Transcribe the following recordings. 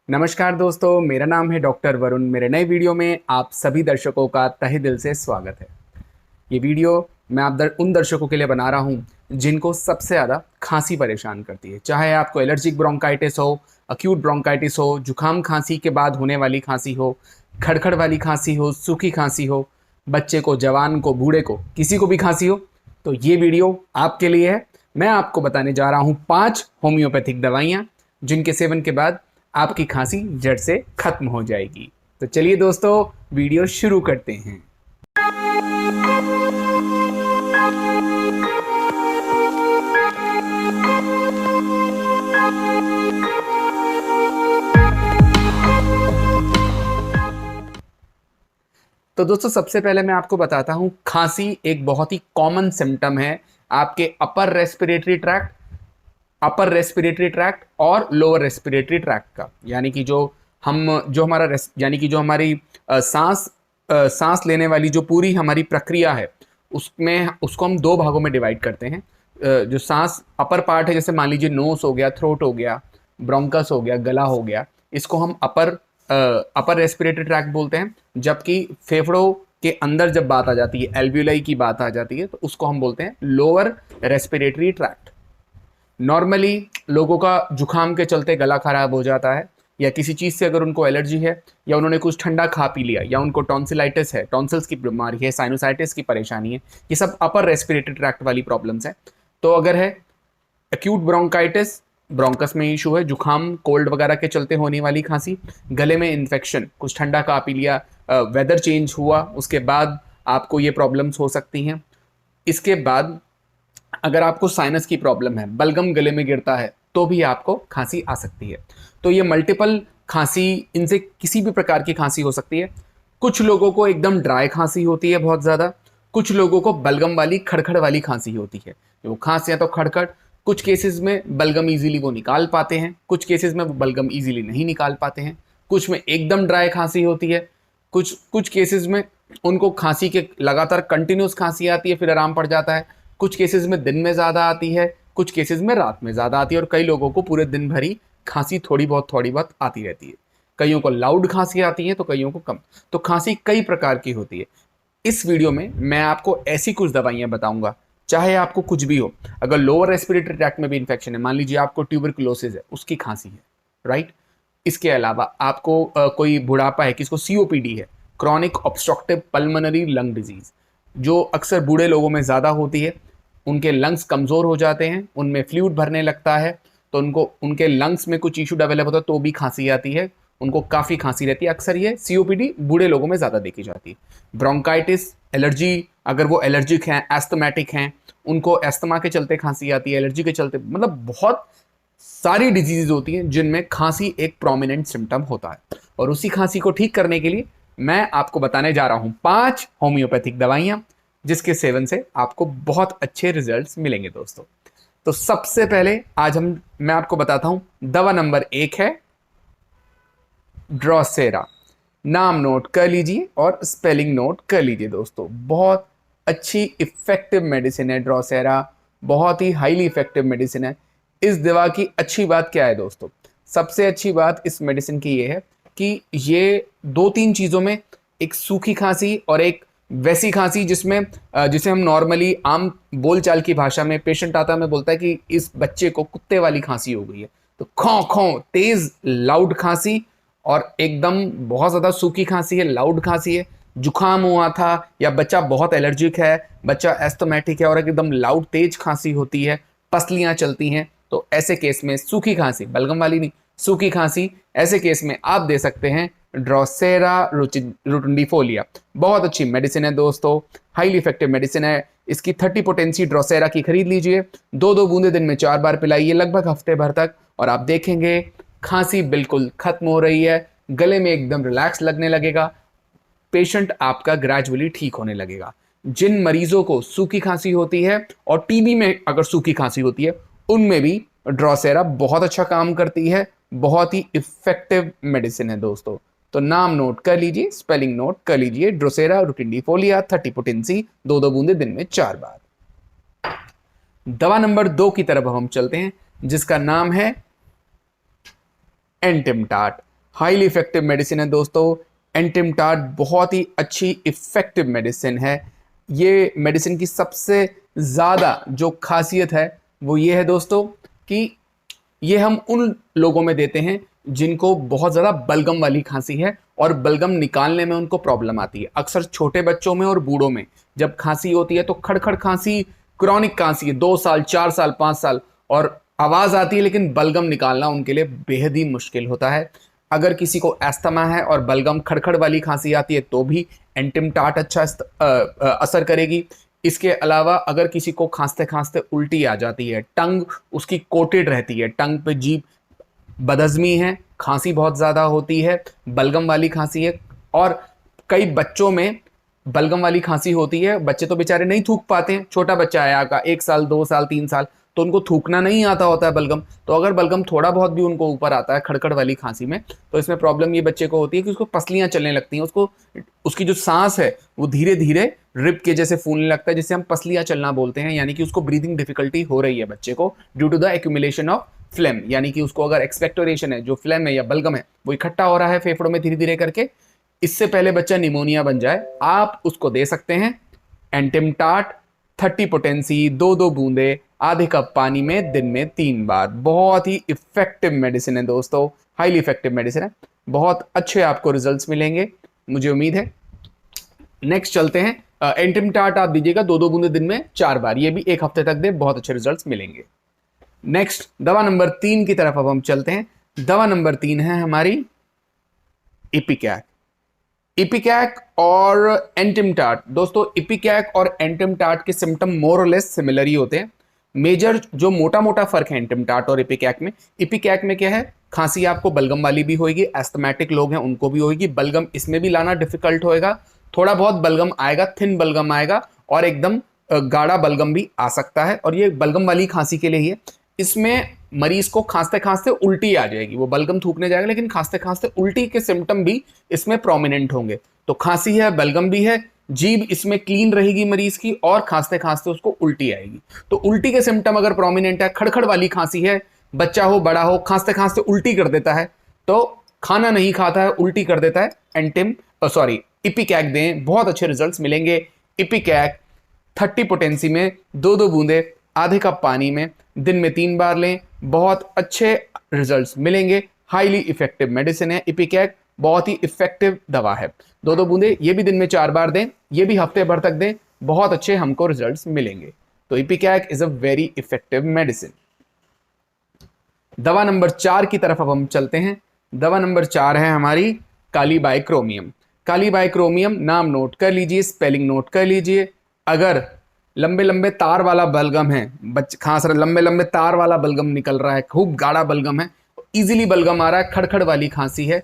नमस्कार दोस्तों, मेरा नाम है डॉक्टर वरुण। मेरे नए वीडियो में आप सभी दर्शकों का तहे दिल से स्वागत है। ये वीडियो मैं उन दर्शकों के लिए बना रहा हूँ जिनको सबसे ज़्यादा खांसी परेशान करती है। चाहे आपको एलर्जिक ब्रोंकाइटिस हो, अक्यूट ब्रोंकाइटिस हो, जुकाम खांसी के बाद होने वाली खांसी हो, खड़खड़ वाली खांसी हो, सूखी खांसी हो, बच्चे को, जवान को, बूढ़े को, किसी को भी खांसी हो, तो ये वीडियो आपके लिए है। मैं आपको बताने जा रहा हूँ 5 होम्योपैथिक दवाइयाँ जिनके सेवन के बाद आपकी खांसी जड़ से खत्म हो जाएगी। तो चलिए दोस्तों, वीडियो शुरू करते हैं। तो दोस्तों, सबसे पहले मैं आपको बताता हूं, खांसी एक बहुत ही कॉमन सिम्टम है आपके अपर रेस्पिरेटरी ट्रैक्ट और लोअर रेस्पिरेटरी ट्रैक्ट का। यानी कि जो हमारी सांस लेने वाली जो पूरी हमारी प्रक्रिया है, उसमें उसको हम 2 भागों में डिवाइड करते हैं। जो सांस अपर पार्ट है, जैसे मान लीजिए नोस हो गया, थ्रोट हो गया, ब्रोंकस हो गया, गला हो गया, इसको हम अपर रेस्पिरेटरी ट्रैक्ट बोलते हैं। जबकि फेफड़ों के अंदर जब बात आ जाती है, एल्वियोलाई की बात आ जाती है, तो उसको हम बोलते हैं लोअर रेस्पिरेटरी ट्रैक्ट। नॉर्मली लोगों का जुकाम के चलते गला खराब हो जाता है, या किसी चीज़ से अगर उनको एलर्जी है, या उन्होंने कुछ ठंडा खा पी लिया, या उनको टॉन्सिलाइटिस है, टॉन्सिल्स की बीमारी है, साइनोसाइटिस की परेशानी है, ये सब अपर रेस्पिरेटरी ट्रैक्ट वाली प्रॉब्लम्स हैं। तो अगर है एक्यूट ब्रोंकाइटिस, ब्रोंकस में इशू है, जुकाम कोल्ड वगैरह के चलते होने वाली खांसी, गले में इन्फेक्शन, कुछ ठंडा खा पी लिया, वेदर चेंज हुआ, उसके बाद आपको ये प्रॉब्लम्स हो सकती हैं। इसके बाद अगर आपको साइनस की प्रॉब्लम है, बलगम गले में गिरता है, तो भी आपको खांसी आ सकती है। तो ये मल्टीपल खांसी, इनसे किसी भी प्रकार की खांसी हो सकती है। कुछ लोगों को एकदम ड्राई खांसी होती है बहुत ज़्यादा, कुछ लोगों को बलगम वाली, खड़खड़ वाली खांसी होती है। वो खांसियाँ तो खड़खड़, कुछ केसेस में बलगम इजीली वो निकाल पाते हैं, कुछ केसेस में वो बलगम इजीली नहीं निकाल पाते हैं, कुछ में एकदम ड्राई खांसी होती है, कुछ कुछ केसेस में उनको खांसी के लगातार कंटिन्यूस खांसी आती है, फिर आराम पड़ जाता है। कुछ केसेस में दिन में ज़्यादा आती है, कुछ केसेस में रात में ज़्यादा आती है, और कई लोगों को पूरे दिन भर ही खांसी थोड़ी बहुत आती रहती है। कईयों को लाउड खांसी आती है, तो कईयों को कम। तो खांसी कई प्रकार की होती है। इस वीडियो में मैं आपको ऐसी कुछ दवाइयाँ बताऊंगा, चाहे आपको कुछ भी हो। अगर लोअर रेस्पिरेटरी ट्रैक्ट में भी इन्फेक्शन है, मान लीजिए आपको ट्यूबरकुलोसिस है, उसकी खांसी है, राइट। इसके अलावा आपको कोई बुढ़ापा है, किसको सीओपीडी है, chronic obstructive pulmonary lung disease, जो अक्सर बूढ़े लोगों में ज़्यादा होती है। उनके लंग्स कमज़ोर हो जाते हैं, उनमें फ्लूइड भरने लगता है, तो उनके लंग्स में कुछ इशू डेवलप होता है, तो भी खांसी आती है, उनको काफ़ी खांसी रहती है। अक्सर ये सीओपीडी बूढ़े लोगों में ज़्यादा देखी जाती है। ब्रोंकाइटिस, एलर्जी, अगर वो एलर्जिक हैं, एस्थमेटिक हैं, उनको एस्थमा के चलते खांसी आती है, एलर्जी के चलते, मतलब बहुत सारी डिजीज होती हैं जिनमें खांसी एक प्रोमिनेंट सिम्टम होता है। और उसी खांसी को ठीक करने के लिए मैं आपको बताने जा रहा हूं 5 होम्योपैथिक दवाइयां, जिसके सेवन से आपको बहुत अच्छे रिजल्ट्स मिलेंगे दोस्तों। तो सबसे पहले मैं आपको बताता हूं, दवा नंबर 1 है ड्रोसेरा। नाम नोट कर लीजिए और स्पेलिंग नोट कर लीजिए दोस्तों। बहुत अच्छी इफेक्टिव मेडिसिन है ड्रोसेरा, बहुत ही हाईली इफेक्टिव मेडिसिन है। इस दवा की अच्छी बात क्या है दोस्तों? सबसे अच्छी बात इस मेडिसिन की ये है कि ये 2-3 चीज़ों में, एक सूखी खांसी और एक वैसी खांसी जिसे हम नॉर्मली आम बोलचाल की भाषा में पेशेंट आता है, में बोलता है कि इस बच्चे को कुत्ते वाली खांसी हो गई है। तो खौं खौं तेज लाउड खांसी, और एकदम बहुत ज़्यादा सूखी खांसी है, लाउड खांसी है, जुकाम हुआ था, या बच्चा बहुत एलर्जिक है, बच्चा एस्थमेटिक है, और एकदम लाउड तेज खांसी होती है, पसलियाँ चलती हैं, तो ऐसे केस में सूखी खांसी, बलगम वाली नहीं, सूखी खांसी, ऐसे केस में आप दे सकते हैं ड्रोसेरा रुटिंडिफोलिया। बहुत अच्छी मेडिसिन है दोस्तों, हाईली इफेक्टिव मेडिसिन है। इसकी 30 पोटेंसी ड्रोसेरा की खरीद लीजिए, 2-2 बूंदे दिन में 4 बार पिलाइए, लगभग हफ्ते भर तक, और आप देखेंगे खांसी बिल्कुल खत्म हो रही है, गले में एकदम रिलैक्स लगने लगेगा, पेशेंट आपका ग्रेजुअली ठीक होने लगेगा। जिन मरीजों को सूखी खांसी होती है, और टीबी में अगर सूखी खांसी होती है, उनमें भी ड्रोसेरा बहुत अच्छा काम करती है, बहुत ही इफेक्टिव मेडिसिन है दोस्तों। तो नाम नोट कर लीजिए, स्पेलिंग नोट कर लीजिए, ड्रोसेरा रुटिंडिफोलिया, 30 पोटेंसी, 2-2 बूंदे दिन में 4 बार। दवा नंबर 2 की तरफ हम चलते हैं, जिसका नाम है एंटिमटाट। हाईली इफेक्टिव मेडिसिन है दोस्तों। एंटिमटाट बहुत ही अच्छी इफेक्टिव मेडिसिन है। ये मेडिसिन की सबसे ज़्यादा जो खासियत है वो ये है दोस्तों कि ये हम उन लोगों में देते हैं जिनको बहुत ज़्यादा बलगम वाली खांसी है और बलगम निकालने में उनको प्रॉब्लम आती है। अक्सर छोटे बच्चों में और बूढ़ों में जब खांसी होती है तो खड़खड़ खांसी, क्रॉनिक खांसी है, 2 साल 4 साल 5 साल, और आवाज़ आती है लेकिन बलगम निकालना उनके लिए बेहद ही मुश्किल होता है। अगर किसी को एस्थमा है और बलगम खड़खड़ वाली खांसी आती है तो भी एंटिमटाट अच्छा असर करेगी। इसके अलावा अगर किसी को खांसते खांसते उल्टी आ जाती है, टंग उसकी कोटेड रहती है, टंग पे जीभ बदहज़मी है, खांसी बहुत ज़्यादा होती है, बलगम वाली खांसी है, और कई बच्चों में बलगम वाली खांसी होती है, बच्चे तो बेचारे नहीं थूक पाते हैं, छोटा बच्चा है आपका 1 साल 2 साल 3 साल, तो उनको थूकना नहीं आता होता है बलगम। तो अगर बलगम थोड़ा बहुत भी उनको ऊपर आता है खड़खड़ वाली खांसी में, तो इसमें प्रॉब्लम ये बच्चे को होती है कि उसको पसलियां चलने लगती हैं, उसको उसकी जो सांस है वो धीरे धीरे रिब के जैसे फूलने लगता है, जिसे हम पसलियां चलना बोलते हैं, यानी कि उसको ब्रीदिंग डिफिकल्टी हो रही है बच्चे को due to the accumulation of flame, यानी कि उसको अगर एक्सपेक्टोरेशन है, जो फ्लेम है या बलगम है वो इकट्ठा हो रहा है फेफड़ों में धीरे धीरे करके, इससे पहले बच्चा निमोनिया बन जाए, आप उसको दे सकते हैं एंटिमटाट 30 पोटेंसी 2-2 बूंदे आधे कप पानी में दिन में 3 बार। बहुत ही इफेक्टिव मेडिसिन है दोस्तों, हाईली इफेक्टिव मेडिसिन है, बहुत अच्छे आपको रिजल्ट्स मिलेंगे, मुझे उम्मीद है। नेक्स्ट चलते हैं, एंटिमटाट आप दीजिएगा 2-2 बूंदे दिन में 4 बार, ये भी 1 हफ्ते तक दे, बहुत अच्छे रिजल्ट्स मिलेंगे। नेक्स्ट दवा नंबर 3 की तरफ अब हम चलते हैं। दवा नंबर 3 है हमारी इपिकैक। इपिकैक और एंटिमटाट, दोस्तों इपिकैक और एंटिमटाट के सिम्टम मोर और लेस सिमिलर ही होते हैं। मेजर जो मोटा मोटा फर्क है एंटिमटाट और इपिकैक में क्या है, खांसी आपको बलगम वाली भी होगी, एस्थमेटिक लोग हैं उनको भी होगी, बलगम इसमें भी लाना डिफिकल्ट होएगा, थोड़ा बहुत बलगम आएगा, थिन बलगम आएगा, और एकदम गाढ़ा बलगम भी आ सकता है, और ये बलगम वाली खांसी के लिए ही है। इसमें मरीज को खांसते खांसते उल्टी आ जाएगी, वो बलगम थूकने जाएगा लेकिन खांसते खांसते उल्टी के सिम्टम भी इसमें प्रोमिनेंट होंगे। तो खांसी है, बलगम भी है, जीभ इसमें क्लीन रहेगी मरीज की, और खांसते खांसते उसको उल्टी आएगी। तो उल्टी के सिम्टम अगर प्रोमिनेंट है, खड़खड़ वाली खांसी है, बच्चा हो बड़ा हो, खांसते खांसते उल्टी कर देता है, तो खाना नहीं खाता है, उल्टी कर देता है, इपिकैक दें, बहुत अच्छे रिजल्ट्स मिलेंगे। इपिकैक 30 पोटेंसी में 2-2 बूंदे आधे कप पानी में दिन में 3 बार लें, बहुत अच्छे रिजल्ट्स मिलेंगे। हाईली इफेक्टिव मेडिसिन है इपिकैक, बहुत ही इफेक्टिव दवा है। 2-2 बूंदे ये भी दिन में 4 बार दें, ये भी हफ्ते भर तक दें, बहुत अच्छे हमको रिजल्ट्स मिलेंगे। तो इपिकैक is a very effective medicine. दवा नंबर 4 की तरफ अब हम चलते हैं। दवा नंबर 4 है हमारी कालीबाइक्रोमियम। कालीबाइक्रोमियम नाम नोट कर लीजिए, स्पेलिंग नोट कर लीजिए। अगर लंबे लंबे तार वाला बलगम है, खांस रहा, लंबे लंबे तार वाला बलगम निकल रहा है, खूब गाढ़ा बलगम है, इजीली बलगम आ रहा है, खड़खड़ वाली खांसी है,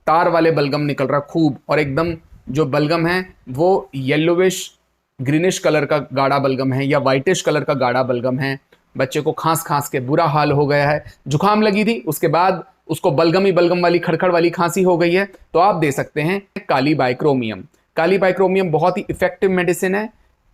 तार वाले बलगम निकल रहा खूब, और एकदम जो बलगम है वो येलोविश ग्रीनिश कलर का गाढ़ा बलगम है या वाइटिश कलर का गाढ़ा बलगम है, बच्चे को खांस खांस के बुरा हाल हो गया है, जुकाम लगी थी उसके बाद उसको बलगम ही बलगम वाली खड़खड़ वाली खांसी हो गई है, तो आप दे सकते हैं कालीबाइक्रोमियम। कालीबाइक्रोमियम बहुत ही इफेक्टिव मेडिसिन है,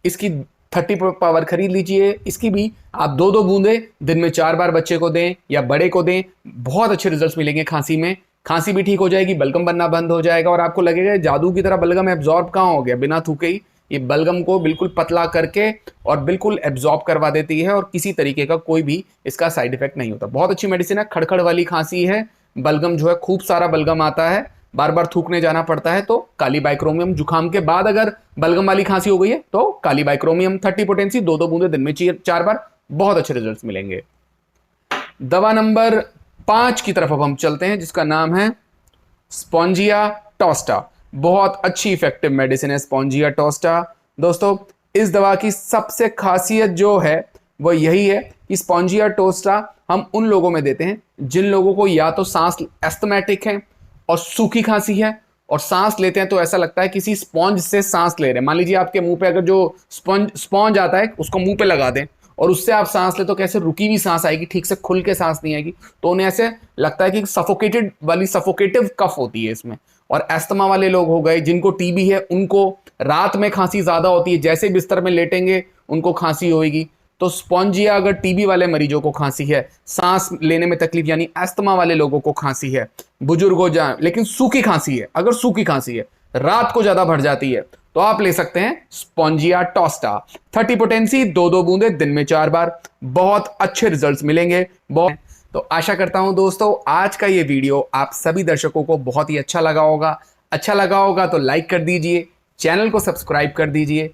इसकी 30 पावर खरीद लीजिए। इसकी भी आप 2-2 बूंदे दिन में 4 बार बच्चे को दें या बड़े को दें, बहुत अच्छे रिजल्ट्स मिलेंगे। खांसी में खांसी भी ठीक हो जाएगी, बलगम बनना बंद हो जाएगा, और आपको लगेगा जादू की तरह बलगम एब्जॉर्ब कहाँ हो गया, बिना थूके ही ये बलगम को बिल्कुल पतला करके और बिल्कुल एब्जॉर्ब करवा देती है, और किसी तरीके का कोई भी इसका साइड इफेक्ट नहीं होता। बहुत अच्छी मेडिसिन है। खड़खड़ वाली खांसी है, बलगम जो है खूब सारा बलगम आता है, बार बार थूकने जाना पड़ता है, तो कालीबाइक्रोमियम, जुकाम के बाद अगर बलगम वाली खांसी हो गई है तो कालीबाइक्रोमियम 30 पोटेंसी 2-2 बूंदे दिन में 4 बार, बहुत अच्छे रिजल्ट्स मिलेंगे। दवा नंबर 5 की तरफ अब हम चलते हैं, जिसका नाम है स्पॉन्जिया टोस्टा। बहुत अच्छी इफेक्टिव मेडिसिन है स्पॉन्जिया टोस्टा। दोस्तों इस दवा की सबसे खासियत जो है वो यही है कि स्पॉन्जिया टोस्टा हम उन लोगों में देते हैं जिन लोगों को या तो सांस एस्थमेटिक है और सूखी खांसी है, और सांस लेते हैं तो ऐसा लगता है किसी स्पॉन्ज से सांस ले रहे हैं। मान लीजिए आपके मुंह पे अगर जो स्पॉन्ज आता है उसको मुंह पे लगा दें और उससे आप सांस ले, तो कैसे रुकी हुई सांस आएगी, ठीक से खुल के सांस नहीं आएगी, तो उन्हें ऐसे लगता है कि सफोकेटेड वाली सफोकेटिव कफ होती है इसमें। और एस्थमा वाले लोग हो गए, जिनको टीबी है, उनको रात में खांसी ज्यादा होती है, जैसे बिस्तर में लेटेंगे उनको खांसी होगी। तो स्पॉन्जिया अगर टीबी वाले मरीजों को खांसी है, सांस लेने में तकलीफ यानी अस्थमा वाले लोगों को खांसी है, बुजुर्ग हो जाए लेकिन सूखी खांसी है, अगर सूखी खांसी है रात को ज्यादा बढ़ जाती है तो आप ले सकते हैं स्पॉन्जिया टोस्टा। 30 पोटेंसी, 2-2 बूंदे दिन में 4 बार, बहुत अच्छे रिजल्ट्स मिलेंगे। तो आशा करता हूं दोस्तों आज का ये वीडियो आप सभी दर्शकों को बहुत ही अच्छा लगा होगा। अच्छा लगा होगा तो लाइक कर दीजिए, चैनल को सब्सक्राइब कर दीजिए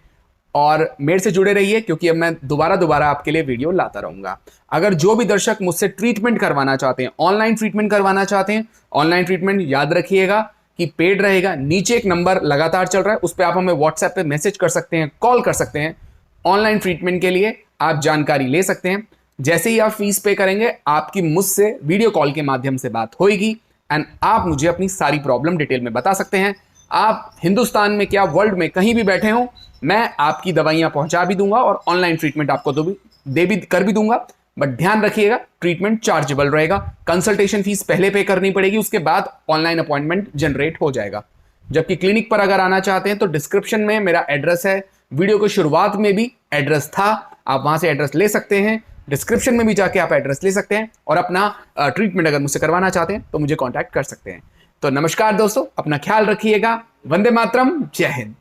और मेरे से जुड़े रहिए क्योंकि अब मैं दोबारा आपके लिए वीडियो लाता रहूंगा। अगर जो भी दर्शक मुझसे ट्रीटमेंट करवाना चाहते हैं, ऑनलाइन ट्रीटमेंट करवाना चाहते हैं, ऑनलाइन ट्रीटमेंट याद रखिएगा कि पेड रहेगा। नीचे एक नंबर लगातार चल रहा है, उस पर आप हमें व्हाट्सएप पे मैसेज कर सकते हैं, कॉल कर सकते हैं। ऑनलाइन ट्रीटमेंट के लिए आप जानकारी ले सकते हैं। जैसे ही आप फीस पे करेंगे आपकी मुझसे वीडियो कॉल के माध्यम से बात होगी एंड आप मुझे अपनी सारी प्रॉब्लम डिटेल में बता सकते हैं। आप हिंदुस्तान में क्या वर्ल्ड में कहीं भी बैठे हो, मैं आपकी दवाइयां पहुंचा भी दूंगा और ऑनलाइन ट्रीटमेंट आपको तो भी कर भी दूंगा। बट ध्यान रखिएगा ट्रीटमेंट चार्जेबल रहेगा। कंसल्टेशन फीस पहले पे करनी पड़ेगी, उसके बाद ऑनलाइन अपॉइंटमेंट जनरेट हो जाएगा। जबकि क्लिनिक पर अगर आना चाहते हैं तो डिस्क्रिप्शन में मेरा एड्रेस है, वीडियो की शुरुआत में भी एड्रेस था, आप वहां से एड्रेस ले सकते हैं। डिस्क्रिप्शन में भी जाके आप एड्रेस ले सकते हैं और अपना ट्रीटमेंट अगर मुझसे करवाना चाहते हैं तो मुझे कॉन्टैक्ट कर सकते हैं। तो नमस्कार दोस्तों, अपना ख्याल रखिएगा। वंदे मातरम, जय हिंद।